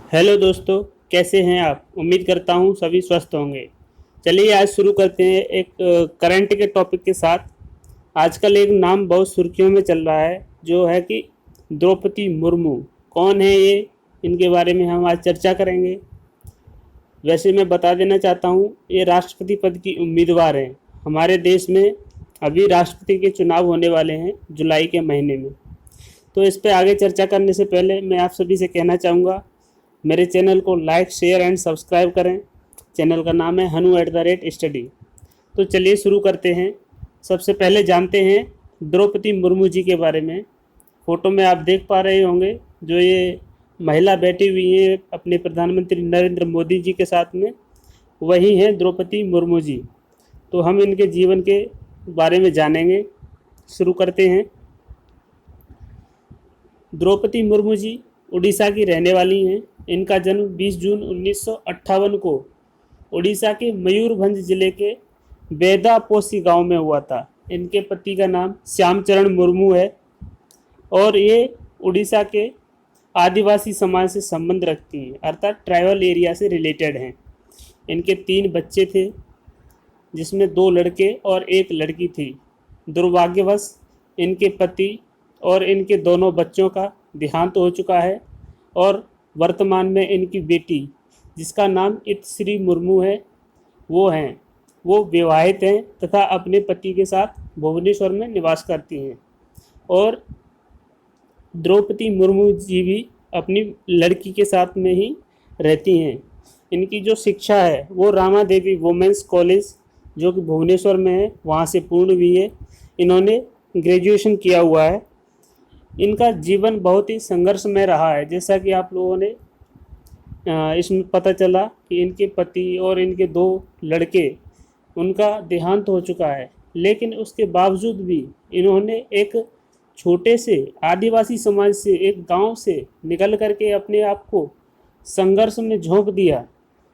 Hello दोस्तों, कैसे हैं आप। उम्मीद करता हूं सभी स्वस्थ होंगे। चलिए आज शुरू करते हैं एक करंट के टॉपिक के साथ। आजकल एक नाम बहुत सुर्खियों में चल रहा है, जो है कि द्रौपदी मुर्मू। कौन है ये, इनके बारे में हम आज चर्चा करेंगे। वैसे मैं बता देना चाहता हूँ, ये राष्ट्रपति पद की उम्मीदवार हैं। हमारे देश में अभी राष्ट्रपति के चुनाव होने वाले हैं जुलाई के महीने में। तो इस पर आगे चर्चा करने से पहले मैं आप सभी से कहना चाहूँगा, मेरे चैनल को लाइक शेयर एंड सब्सक्राइब करें। चैनल का नाम है हनु@स्टडी। तो चलिए शुरू करते हैं। सबसे पहले जानते हैं द्रौपदी मुर्मू जी के बारे में। फ़ोटो में आप देख पा रहे होंगे, जो ये महिला बैठी हुई है अपने प्रधानमंत्री नरेंद्र मोदी जी के साथ में, वही हैं द्रौपदी मुर्मू जी। तो हम इनके जीवन के बारे में जानेंगे। शुरू करते हैं। द्रौपदी मुर्मू जी उड़ीसा की रहने वाली हैं। इनका जन्म 20 जून 1958 को उड़ीसा के मयूरभंज जिले के बेदापोसी गांव में हुआ था। इनके पति का नाम श्यामचरण मुर्मू है और ये उड़ीसा के आदिवासी समाज से संबंध रखती हैं, अर्थात ट्राइबल एरिया से रिलेटेड हैं। इनके 3 बच्चे थे, जिसमें 2 लड़के और 1 लड़की थी। दुर्भाग्यवश इनके पति और इनके दोनों बच्चों का देहांत हो चुका है और वर्तमान में इनकी बेटी, जिसका नाम इतश्री मुर्मू है, वो विवाहित हैं तथा अपने पति के साथ भुवनेश्वर में निवास करती हैं। और द्रौपदी मुर्मू जी भी अपनी लड़की के साथ में ही रहती हैं। इनकी जो शिक्षा है वो रामा देवी वुमेंस कॉलेज, जो कि भुवनेश्वर में है, वहाँ से पूर्ण हुई है। इन्होंने ग्रेजुएशन किया हुआ है। इनका जीवन बहुत ही संघर्षमय रहा है। जैसा कि आप लोगों ने इसमें पता चला कि इनके पति और इनके 2 लड़के, उनका देहांत हो चुका है, लेकिन उसके बावजूद भी इन्होंने एक छोटे से आदिवासी समाज से, एक गांव से निकल करके अपने आप को संघर्ष में झोंक दिया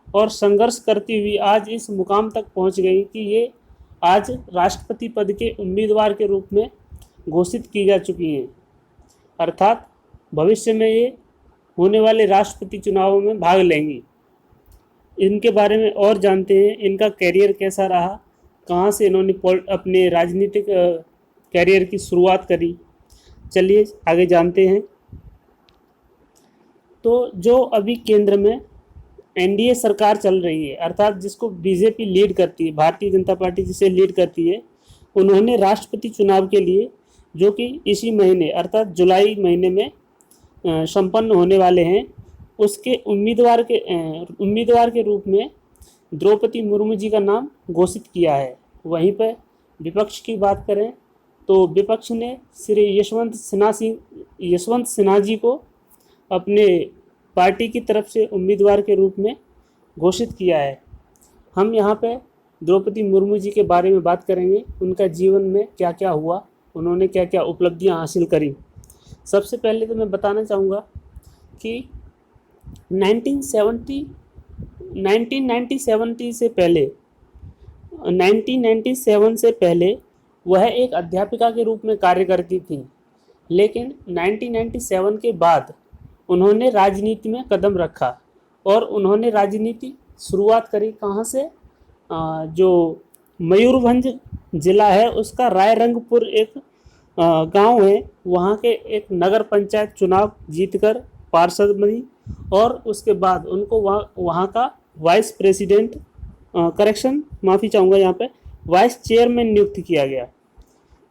और संघर्ष करती हुई आज इस मुकाम तक पहुंच गई कि ये आज राष्ट्रपति पद के उम्मीदवार के रूप में घोषित की जा चुकी हैं। अर्थात भविष्य में ये होने वाले राष्ट्रपति चुनावों में भाग लेंगी। इनके बारे में और जानते हैं, इनका करियर कैसा रहा, कहाँ से इन्होंने अपने राजनीतिक करियर की शुरुआत करी। चलिए आगे जानते हैं। तो जो अभी केंद्र में एनडीए सरकार चल रही है, अर्थात जिसको बीजेपी लीड करती है, भारतीय जनता पार्टी जिसे लीड करती है, उन्होंने राष्ट्रपति चुनाव के लिए, जो कि इसी महीने अर्थात जुलाई महीने में संपन्न होने वाले हैं, उसके उम्मीदवार के रूप में द्रौपदी मुर्मू जी का नाम घोषित किया है। वहीं पर विपक्ष की बात करें तो विपक्ष ने श्री यशवंत सिन्हा जी को अपने पार्टी की तरफ से उम्मीदवार के रूप में घोषित किया है। हम यहाँ पे द्रौपदी मुर्मू जी के बारे में बात करेंगे, उनका जीवन में क्या क्या हुआ, उन्होंने क्या क्या उपलब्धियां हासिल करी। सबसे पहले तो मैं बताना चाहूँगा कि 1997 से पहले वह एक अध्यापिका के रूप में कार्य करती थी, लेकिन 1997 के बाद उन्होंने राजनीति में कदम रखा और उन्होंने राजनीति शुरुआत करी कहाँ से, जो मयूरभंज ज़िला है उसका रायरंगपुर एक गांव है, वहाँ के एक नगर पंचायत चुनाव जीतकर पार्षद बनी और उसके बाद उनको वहाँ का वाइस प्रेसिडेंट माफ़ी चाहूँगा यहाँ पे वाइस चेयरमैन नियुक्त किया गया।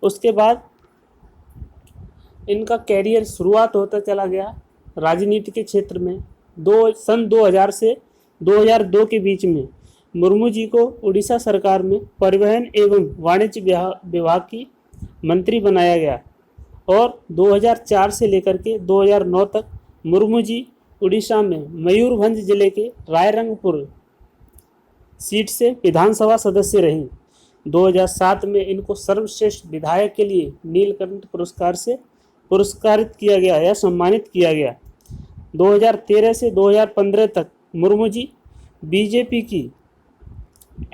उसके बाद इनका कैरियर शुरुआत होता चला गया राजनीति के क्षेत्र में। सन 2000 से 2002 के बीच में मुर्मू जी को उड़ीसा सरकार में परिवहन एवं वाणिज्य विभाग की मंत्री बनाया गया और 2004 से लेकर के 2009 तक मुर्मू जी उड़ीसा में मयूरभंज जिले के रायरंगपुर सीट से विधानसभा सदस्य रहीं। 2007 में इनको सर्वश्रेष्ठ विधायक के लिए नीलकंठ पुरस्कार से पुरस्कारित किया गया या सम्मानित किया गया। 2013 से 2015 तक मुर्मू जी बीजेपी की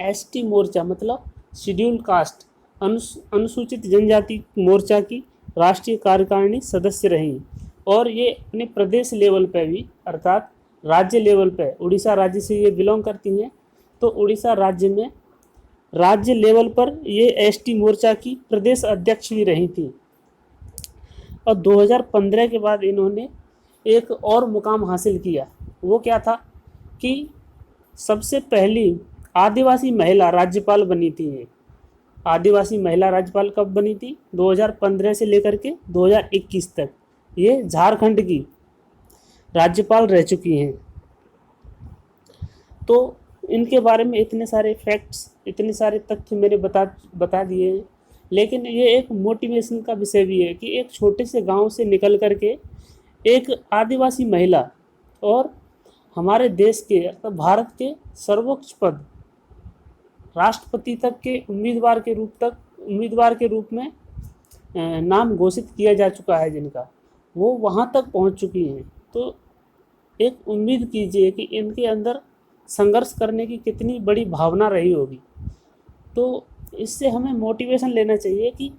एसटी मोर्चा मतलब शेड्यूल कास्ट अनुसूचित जनजाति मोर्चा की राष्ट्रीय कार्यकारिणी सदस्य रहीं और ये अपने प्रदेश लेवल पर भी अर्थात राज्य लेवल पे, उड़ीसा राज्य से ये बिलोंग करती हैं, तो उड़ीसा राज्य में राज्य लेवल पर ये एसटी मोर्चा की प्रदेश अध्यक्ष भी रही थी। और 2015 के बाद इन्होंने एक और मुकाम हासिल किया। वो क्या था कि सबसे पहली आदिवासी महिला राज्यपाल बनी थी ये। आदिवासी महिला राज्यपाल कब बनी थी? 2015 से लेकर के 2021 तक ये झारखंड की राज्यपाल रह चुकी हैं। तो इनके बारे में इतने सारे फैक्ट्स, इतने सारे तथ्य मैंने बता दिए हैं। लेकिन ये एक मोटिवेशन का विषय भी है कि एक छोटे से गांव से निकल करके एक आदिवासी महिला और हमारे देश के अर्थात भारत के सर्वोच्च पद राष्ट्रपति तक के उम्मीदवार के रूप में नाम घोषित किया जा चुका है, जिनका वो वहाँ तक पहुँच चुकी हैं। तो एक उम्मीद कीजिए कि इनके अंदर संघर्ष करने की कितनी बड़ी भावना रही होगी। तो इससे हमें मोटिवेशन लेना चाहिए कि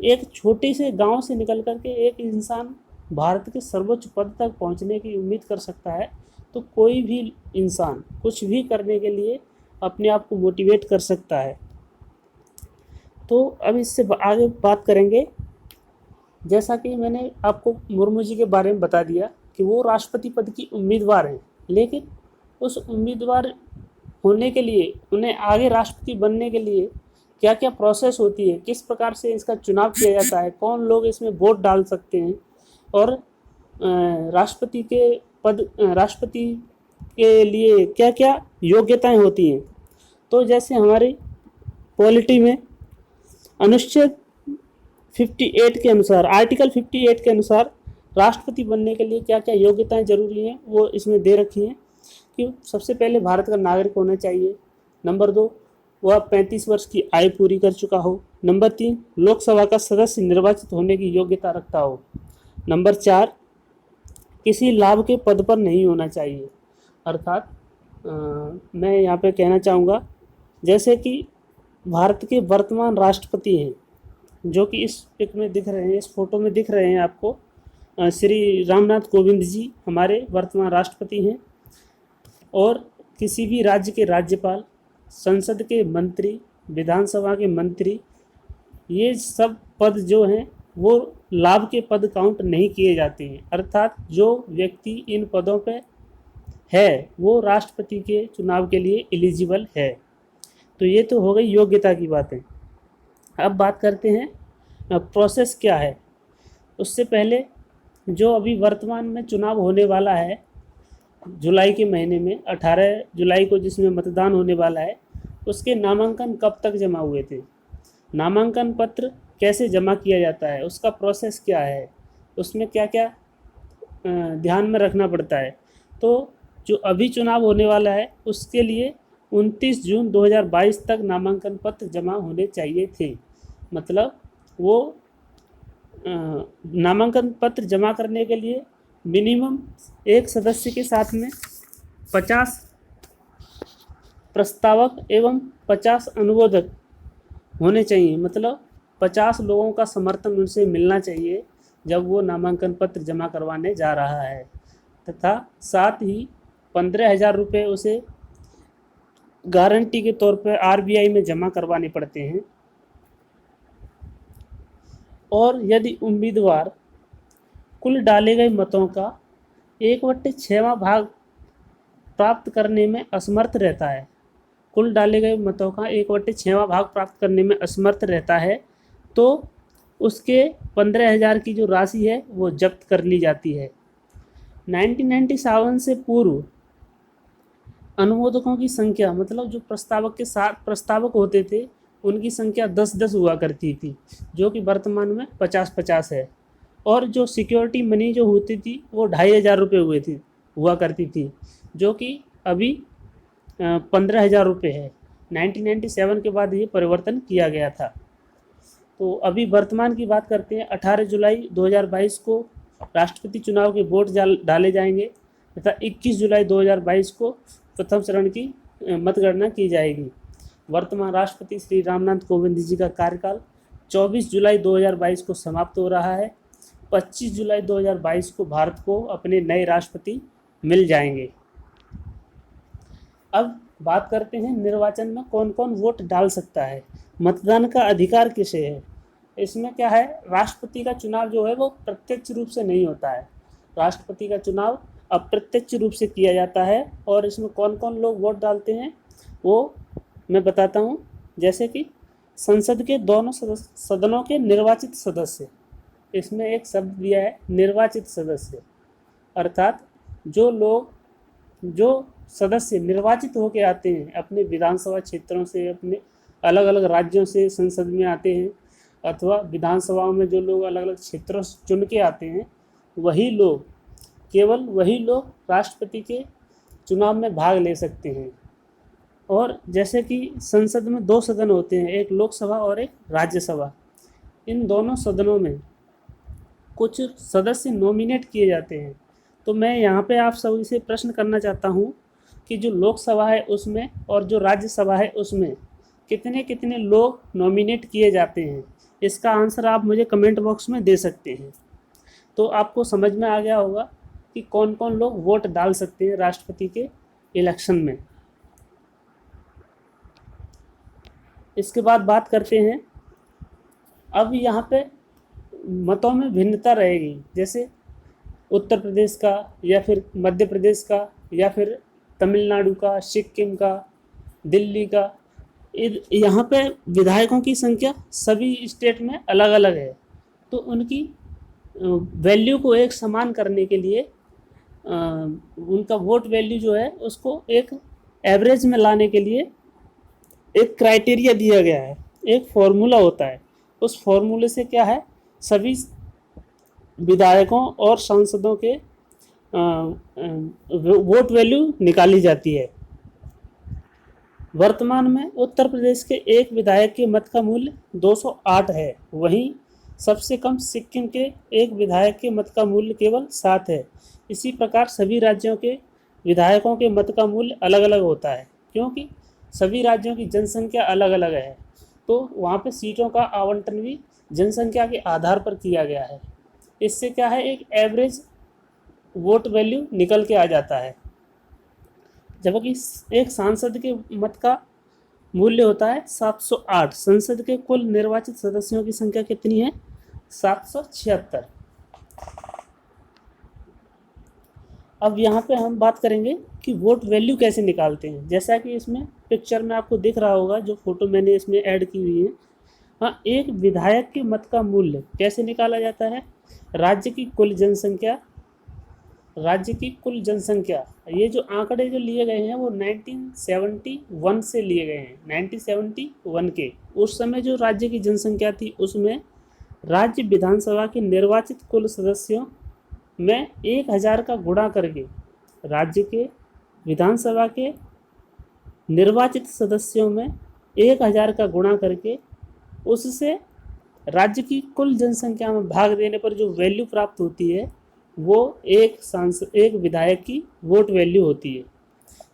एक छोटे से गांव से निकल कर के एक इंसान भारत के सर्वोच्च पद तक पहुंचने की उम्मीद कर सकता है। तो कोई भी इंसान कुछ भी करने के लिए अपने आप को मोटिवेट कर सकता है। तो अब इससे आगे बात करेंगे। जैसा कि मैंने आपको मुर्मू जी के बारे में बता दिया कि वो राष्ट्रपति पद की उम्मीदवार हैं, लेकिन उस उम्मीदवार होने के लिए उन्हें आगे राष्ट्रपति बनने के लिए क्या क्या प्रोसेस होती है, किस प्रकार से इसका चुनाव किया जाता है, कौन लोग इसमें वोट डाल सकते हैं और राष्ट्रपति के लिए क्या क्या योग्यताएं होती हैं। तो जैसे हमारी पॉलिटी में अनुच्छेद 58 के अनुसार, आर्टिकल 58 के अनुसार राष्ट्रपति बनने के लिए क्या क्या योग्यताएं जरूरी हैं वो इसमें दे रखी हैं कि सबसे पहले भारत का नागरिक होना चाहिए। नंबर 2, वह 35 वर्ष की आयु पूरी कर चुका हो। नंबर 3, लोकसभा का सदस्य निर्वाचित होने की योग्यता रखता हो। नंबर 4, किसी लाभ के पद पर नहीं होना चाहिए। अर्थात मैं यहाँ पे कहना चाहूँगा, जैसे कि भारत के वर्तमान राष्ट्रपति हैं जो कि इस पिक में दिख रहे हैं, इस फोटो में दिख रहे हैं आपको, श्री रामनाथ कोविंद जी हमारे वर्तमान राष्ट्रपति हैं। और किसी भी राज्य के राज्यपाल, संसद के मंत्री, विधानसभा के मंत्री, ये सब पद जो हैं वो लाभ के पद काउंट नहीं किए जाते हैं। अर्थात जो व्यक्ति इन पदों पे है वो राष्ट्रपति के चुनाव के लिए एलिजिबल है। तो ये तो हो गई योग्यता की बातें। अब बात करते हैं प्रोसेस क्या है। उससे पहले जो अभी वर्तमान में चुनाव होने वाला है जुलाई के महीने में, 18 जुलाई को जिसमें मतदान होने वाला है, उसके नामांकन कब तक जमा हुए थे, नामांकन पत्र कैसे जमा किया जाता है, उसका प्रोसेस क्या है, उसमें क्या क्या ध्यान में रखना पड़ता है। तो जो अभी चुनाव होने वाला है उसके लिए 29 जून 2022 तक नामांकन पत्र जमा होने चाहिए थे। मतलब वो नामांकन पत्र जमा करने के लिए मिनिमम एक सदस्य के साथ में 50 प्रस्तावक एवं 50 अनुमोदक होने चाहिए। मतलब 50 लोगों का समर्थन उनसे मिलना चाहिए जब वो नामांकन पत्र जमा करवाने जा रहा है, तथा साथ ही 15,000 रुपये उसे गारंटी के तौर पर आरबीआई में जमा करवाने पड़ते हैं। और यदि उम्मीदवार कुल डाले गए मतों का 1/6वां भाग प्राप्त करने में असमर्थ रहता है, कुल डाले गए मतों का 1/6वां भाग प्राप्त करने में असमर्थ रहता है, तो उसके 15,000 की जो राशि है वो जब्त कर ली जाती है। 1997 से पूर्व अनुमोदकों की संख्या, मतलब जो प्रस्तावक के साथ प्रस्तावक होते थे उनकी संख्या 10-10 हुआ करती थी, जो कि वर्तमान में 50-50 है। और जो सिक्योरिटी मनी जो होती थी वो 2,500 रुपये हुआ करती थी, जो कि अभी 15,000 रुपये है। 1997 के बाद ये परिवर्तन किया गया था। तो अभी वर्तमान की बात करते हैं। 18 जुलाई 2022 को राष्ट्रपति चुनाव के वोट डाले जाएंगे तथा 21 जुलाई 2022 को प्रथम चरण की मतगणना की जाएगी। वर्तमान राष्ट्रपति श्री रामनाथ कोविंद जी का कार्यकाल 24 जुलाई 2022 को समाप्त हो रहा है। 25 जुलाई 2022 को भारत को अपने नए राष्ट्रपति मिल जाएंगे। अब बात करते हैं निर्वाचन में कौन कौन वोट डाल सकता है, मतदान का अधिकार किसे है। इसमें क्या है, राष्ट्रपति का चुनाव जो है वो प्रत्यक्ष रूप से नहीं होता है, राष्ट्रपति का चुनाव अप्रत्यक्ष रूप से किया जाता है। और इसमें कौन कौन लोग वोट डालते हैं वो मैं बताता हूँ। जैसे कि संसद के दोनों सदनों के निर्वाचित सदस्य, इसमें एक शब्द दिया है निर्वाचित सदस्य, अर्थात जो सदस्य निर्वाचित होकर आते हैं अपने विधानसभा क्षेत्रों से, अपने अलग अलग राज्यों से संसद में आते हैं, अथवा विधानसभाओं में जो लोग अलग अलग क्षेत्रों से चुन के आते हैं, वही लोग, केवल वही लोग राष्ट्रपति के चुनाव में भाग ले सकते हैं। और जैसे कि संसद में 2 सदन होते हैं, एक लोकसभा और एक राज्यसभा। इन दोनों सदनों में कुछ सदस्य नॉमिनेट किए जाते हैं। तो मैं यहाँ पे आप सभी से प्रश्न करना चाहता हूँ कि जो लोकसभा है उसमें और जो राज्यसभा है उसमें कितने कितने लोग नॉमिनेट किए जाते हैं। इसका आंसर आप मुझे कमेंट बॉक्स में दे सकते हैं। तो आपको समझ में आ गया होगा कि कौन कौन लोग वोट डाल सकते हैं राष्ट्रपति के इलेक्शन में। इसके बाद बात करते हैं, अब यहाँ पे मतों में भिन्नता रहेगी, जैसे उत्तर प्रदेश का या फिर मध्य प्रदेश का या फिर तमिलनाडु का, सिक्किम का, दिल्ली का। यहाँ पे विधायकों की संख्या सभी स्टेट में अलग अलग है। तो उनकी वैल्यू को एक समान करने के लिए उनका वोट वैल्यू जो है उसको एक एवरेज में लाने के लिए एक क्राइटेरिया दिया गया है, एक फॉर्मूला होता है। उस फॉर्मूले से क्या है, सभी विधायकों और सांसदों के वोट वैल्यू निकाली जाती है। वर्तमान में उत्तर प्रदेश के एक विधायक के मत का मूल्य 208 है, वहीं सबसे कम सिक्किम के एक विधायक के मत का मूल्य केवल 7 है। इसी प्रकार सभी राज्यों के विधायकों के मत का मूल्य अलग अलग होता है, क्योंकि सभी राज्यों की जनसंख्या अलग अलग है। तो वहाँ पे सीटों का आवंटन भी जनसंख्या के आधार पर किया गया है। इससे क्या है, एक एवरेज वोट वैल्यू निकल के आ जाता है। जबकि एक सांसद के मत का मूल्य होता है 708। संसद के कुल निर्वाचित सदस्यों की संख्या कितनी है, 776। अब यहाँ पे हम बात करेंगे कि वोट वैल्यू कैसे निकालते हैं। जैसा कि इसमें पिक्चर में आपको दिख रहा होगा, जो फोटो मैंने इसमें ऐड की हुई है। हाँ, एक विधायक के मत का मूल्य कैसे निकाला जाता है, राज्य की कुल जनसंख्या, ये जो आंकड़े जो लिए गए हैं वो 1971 से लिए गए हैं। 1971 के उस समय जो राज्य की जनसंख्या थी उसमें राज्य विधानसभा के निर्वाचित कुल सदस्यों में 1000 का गुणा करके, राज्य के विधानसभा के निर्वाचित सदस्यों में 1000 का गुणा करके उससे राज्य की कुल जनसंख्या में भाग देने पर जो वैल्यू प्राप्त होती है वो एक विधायक की वोट वैल्यू होती है।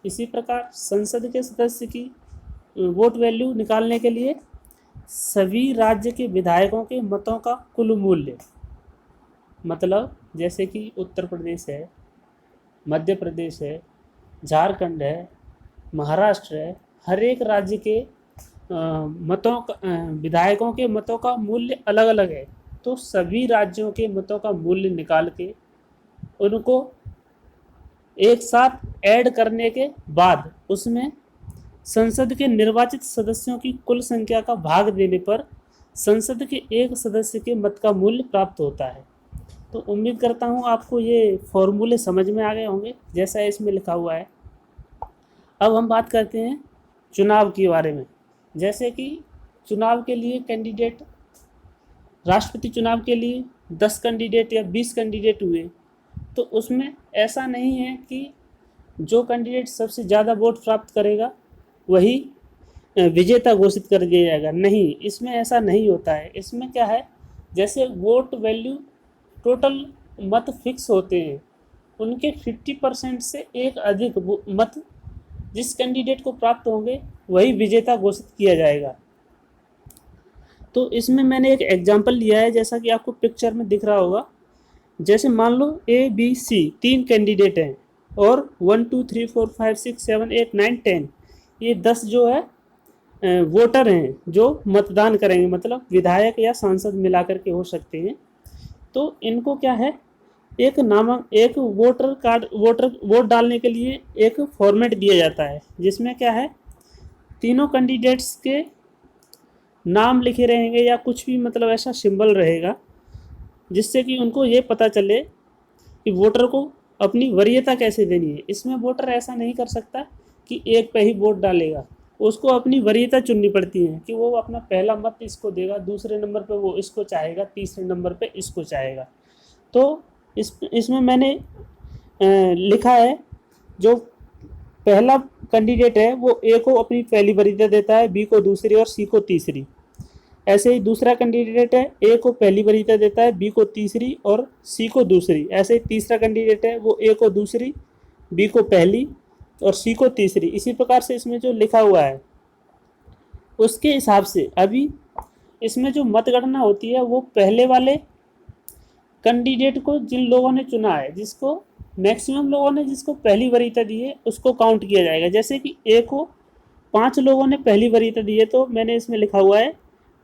इसी प्रकार संसद के सदस्य की वोट वैल्यू निकालने के लिए सभी राज्य के विधायकों के मतों का कुल मूल्य, मतलब जैसे कि उत्तर प्रदेश है, मध्य प्रदेश है, झारखंड है, महाराष्ट्र है, हर एक राज्य के विधायकों के मतों का मूल्य अलग अलग है। तो सभी राज्यों के मतों का मूल्य निकाल के उनको एक साथ ऐड करने के बाद उसमें संसद के निर्वाचित सदस्यों की कुल संख्या का भाग देने पर संसद के एक सदस्य के मत का मूल्य प्राप्त होता है। तो उम्मीद करता हूँ आपको ये फॉर्मूले समझ में आ गए होंगे जैसा इसमें लिखा हुआ है। अब हम बात करते हैं चुनाव के बारे में। जैसे कि चुनाव के लिए कैंडिडेट, राष्ट्रपति चुनाव के लिए 10 कैंडिडेट या 20 कैंडिडेट हुए, तो उसमें ऐसा नहीं है कि जो कैंडिडेट सबसे ज़्यादा वोट प्राप्त करेगा वही विजेता घोषित कर दिया जाएगा। नहीं, इसमें ऐसा नहीं होता है। इसमें क्या है, जैसे वोट वैल्यू टोटल मत फिक्स होते हैं, उनके 50% से एक अधिक मत जिस कैंडिडेट को प्राप्त होंगे वही विजेता घोषित किया जाएगा। तो इसमें मैंने एक एग्जांपल लिया है, जैसा कि आपको पिक्चर में दिख रहा होगा। जैसे मान लो A, B, C 3 कैंडिडेट हैं और 1 2 3 4 5 6 7 8 9 10 ये 10 जो है वोटर हैं जो मतदान करेंगे, मतलब विधायक या सांसद मिलाकर के हो सकते हैं। तो इनको क्या है, एक वोटर कार्ड वोट डालने के लिए एक फॉर्मेट दिया जाता है, जिसमें क्या है, तीनों कैंडिडेट्स के नाम लिखे रहेंगे या कुछ भी मतलब ऐसा सिंबल रहेगा, जिससे कि उनको ये पता चले कि वोटर को अपनी वरीयता कैसे देनी है। इसमें वोटर ऐसा नहीं कर सकता कि एक पे ही वोट डालेगा, उसको अपनी वरीयता चुननी पड़ती है कि वो अपना पहला मत इसको देगा, दूसरे नंबर पे वो इसको चाहेगा, तीसरे नंबर पे इसको चाहेगा। तो इसमें मैंने लिखा है, जो पहला कैंडिडेट है वो ए को अपनी पहली वरीयता देता है, बी को दूसरी और सी को तीसरी। ऐसे ही दूसरा कैंडिडेट है, ए को पहली वरीयता देता है, बी को तीसरी और सी को दूसरी। ऐसे ही तीसरा कैंडिडेट है, वो ए को दूसरी, बी को पहली और सी को तीसरी। इसी प्रकार से इसमें जो लिखा हुआ है उसके हिसाब से अभी इसमें जो मतगणना होती है वो पहले वाले कैंडिडेट को जिन लोगों ने चुना है, जिसको मैक्सिमम लोगों ने जिसको पहली वरीयता दी है उसको काउंट किया जाएगा। जैसे कि ए को 5 लोगों ने पहली वरीयता दी है, तो मैंने इसमें लिखा हुआ है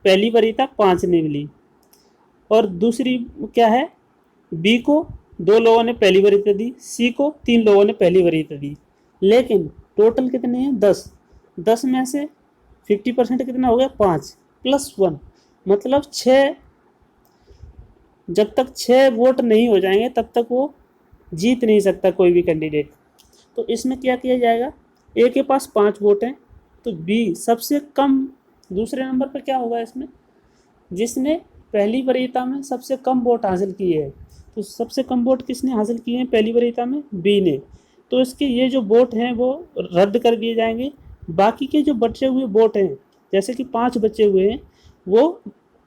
पहली वरीयता 5 ने मिली। और दूसरी क्या है, बी को 2 लोगों ने पहली वरीयता दी, सी को 3 लोगों ने पहली वरीयता दी। लेकिन टोटल कितने हैं, 10 में से 50% कितना हो गया, 5 + 1 मतलब 6। जब तक 6 वोट नहीं हो जाएंगे तब तक वो जीत नहीं सकता कोई भी कैंडिडेट। तो इसमें क्या किया जाएगा, ए के पास 5 वोट हैं, तो बी सबसे कम दूसरे नंबर पर क्या होगा, इसमें जिसने पहली वरीयता में सबसे कम वोट हासिल किए हैं, तो सबसे कम वोट किसने हासिल किए हैं पहली वरीयता में, बी ने। तो इसके ये जो वोट हैं वो रद्द कर दिए जाएंगे। बाकी के जो बचे हुए वोट हैं, जैसे कि 5 बचे हुए हैं, वो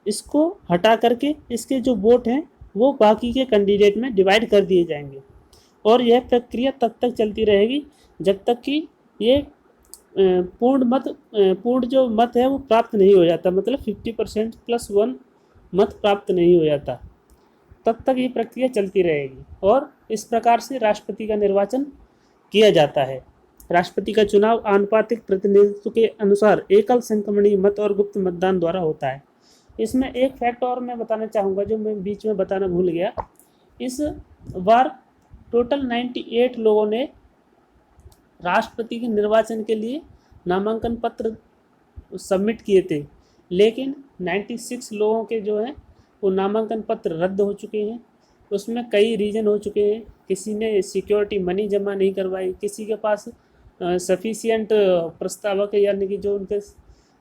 इसको हटा करके इसके जो वोट हैं वो बाकी के कैंडिडेट में डिवाइड कर दिए जाएंगे। और यह प्रक्रिया तब तक चलती रहेगी जब तक कि ये पूर्ण जो मत है वो प्राप्त नहीं हो जाता, मतलब 50% + 1 मत प्राप्त नहीं हो जाता, तब तक ये प्रक्रिया चलती रहेगी। और इस प्रकार से राष्ट्रपति का निर्वाचन किया जाता है। राष्ट्रपति का चुनाव आनुपातिक प्रतिनिधित्व के अनुसार एकल संक्रमणीय मत और गुप्त मतदान द्वारा होता है। इसमें एक फैक्ट और मैं बताना चाहूँगा जो मैं बीच में बताना भूल गया। इस बार टोटल 98 लोगों ने राष्ट्रपति के निर्वाचन के लिए नामांकन पत्र सबमिट किए थे, लेकिन 96 लोगों के जो हैं वो नामांकन पत्र रद्द हो चुके हैं। उसमें कई रीज़न हो चुके हैं, किसी ने सिक्योरिटी मनी जमा नहीं करवाई, किसी के पास सफिशिएंट प्रस्तावक यानी कि जो उनके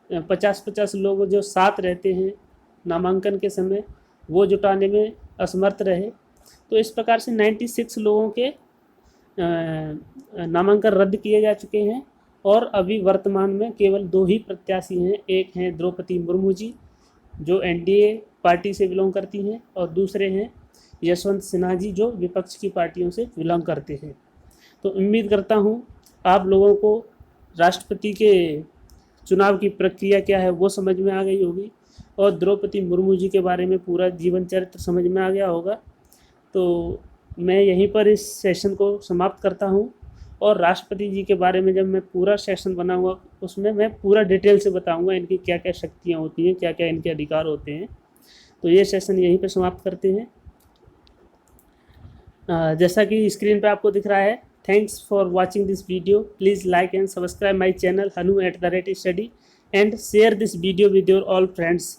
50-50 लोग जो साथ रहते हैं नामांकन के समय, वो जुटाने में असमर्थ रहे। तो इस प्रकार से 96 लोगों के नामांकन रद्द किए जा चुके हैं और अभी वर्तमान में केवल 2 ही प्रत्याशी हैं। एक हैं द्रौपदी मुर्मू जी जो एनडीए पार्टी से बिलोंग करती हैं, और दूसरे हैं यशवंत सिन्हा जी जो विपक्ष की पार्टियों से बिलोंग करते हैं। तो उम्मीद करता हूँ आप लोगों को राष्ट्रपति के चुनाव की प्रक्रिया क्या है वो समझ में आ गई होगी, और द्रौपदी मुर्मू जी के बारे में पूरा जीवन चरित्र समझ में आ गया होगा। तो मैं यहीं पर इस सेशन को समाप्त करता हूँ, और राष्ट्रपति जी के बारे में जब मैं पूरा सेशन बनाऊंगा उसमें मैं पूरा डिटेल से बताऊंगा इनकी क्या क्या शक्तियाँ होती हैं, क्या क्या इनके अधिकार होते हैं। तो ये सेशन यहीं पर समाप्त करते हैं। जैसा कि स्क्रीन पे आपको दिख रहा है, thanks for watching this video. Please like and subscribe my channel hanu@study and share this video with your all friends.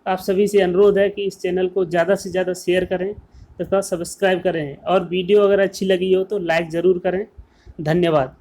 आप सभी से अनुरोध है कि इस चैनल को ज़्यादा से ज़्यादा शेयर करें तथा सब्सक्राइब करें, और वीडियो अगर अच्छी लगी हो तो लाइक ज़रूर करें। धन्यवाद।